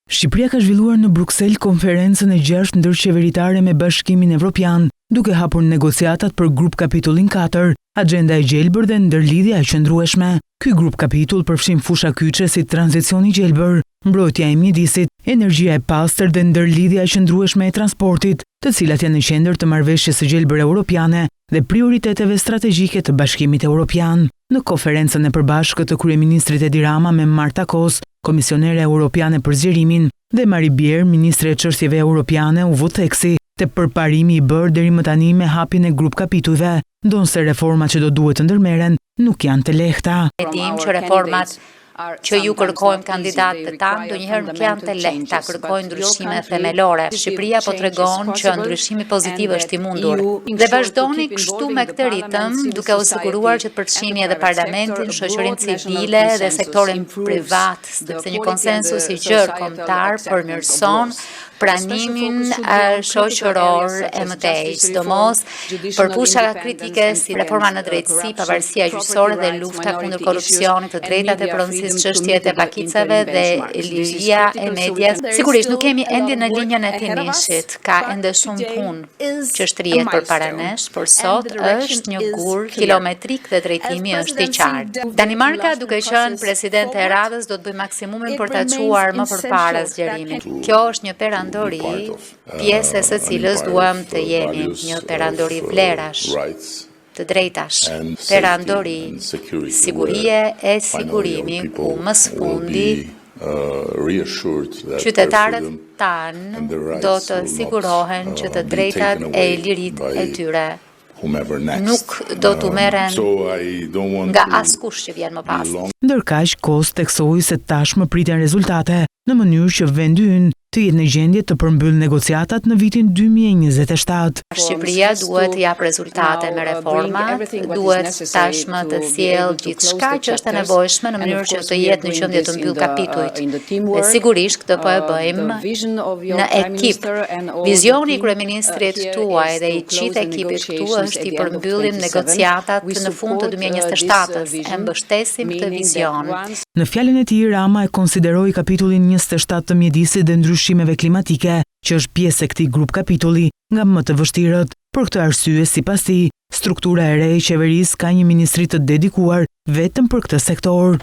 Shqipëria ka zhvilluar në Bruksel konferencën e 6 ndërqeveritare me Bashkimin Evropian, duke hapur negociatat për grup kapitullin 4, agenda e gjelbër dhe ndërlidhja e qëndrueshme. Ky grup kapitull përfshin fusha kyçe si tranzicioni i gjelbër, mbrojtja e mjedisit, energjia e pastër dhe ndërlidhja e qëndrueshme e transportit, të cilat janë në qendër të marrëveshjes së gjelbër europiane dhe prioriteteve strategjike të Bashkimit Evropian. Në konferencën e përbashkët të kryeministrit Edi Rama me Marta Kos, komisionere europiane për zgjerimin, dhe Mari Bjer, ministre e çështjeve europiane, u vë theksi te përparimi i bërë deri më tani me hapjen e grup kapitujve, ndonse reformat që do duhet të ndërmeren nuk janë të lehta. Ne dim që reformat që ju kërkojmë kandidatët tanë ndonjëherë nuk janë të lehta, kërkojnë ndryshime themelore. Shqipëria po tregon që ndryshimi pozitiv është i mundur. Dhe vazhdoni kështu me këtë ritëm, duke u siguruar që të përfshini edhe parlamentin, shoqërinë civile dhe sektorin privat, sepse një konsensus i gjerë kombëtar përmirëson pranimin shoqëror e mëtej, sidomos për fusha kritike si reforma në drejtësi, pavarësia gjyqësore dhe lufta kundër korrupsionit, të drejtat e pronësisë, çështjet e pakicave dhe liria e medias. Sigurisht nuk kemi ende në linjën e finishit, ka ende shumë punë që shtrihet përpara nesh, por sot është një gur kilometrik dhe drejtimi është i qartë. Danimarka, duke qenë presidente e radhës, do të bëjë maksimumin për ta çuar më përpara zgjerimit. Kjo është një perandori, pjesë së cilës duam të jemi, një perandori vlerash, të drejtash, perandori sigurie e sigurimi ku më së fundi qytetarët tanë do të sigurohen që të drejtat e liritë e tyre nuk do të merren nga askush që vjen më pas. Ndërkaq, Kos theksoi se tashmë priten rezultate në mënyrë që vendi ynë të jetë në gjendje të përmbyllë negociatat në vitin 2027. Shqipëria duhet të jap rezultate me reformat, duhet tashmë të sjellë gjithçka që është e nevojshme në mënyrë që të jetë në qendje të mbyll kapitujt. Dhe sigurisht këtë po e bëjmë në ekip. Vizioni i kryeministrit tuaj dhe i gjithë ekipit këtu është i përmbyllim negociatat në fund të 2027-s. E mbështesim këtë vizion. Në fjalën e tij, Rama e konsideroi kapitullin 27 të mjedisit dhe ndryshimeve klimatike, që është pjesë e këtij grup kapitulli, nga më të vështirët. Për këtë arsye, sipas tij, struktura e re e qeverisë ka një ministri të dedikuar vetëm për këtë sektor.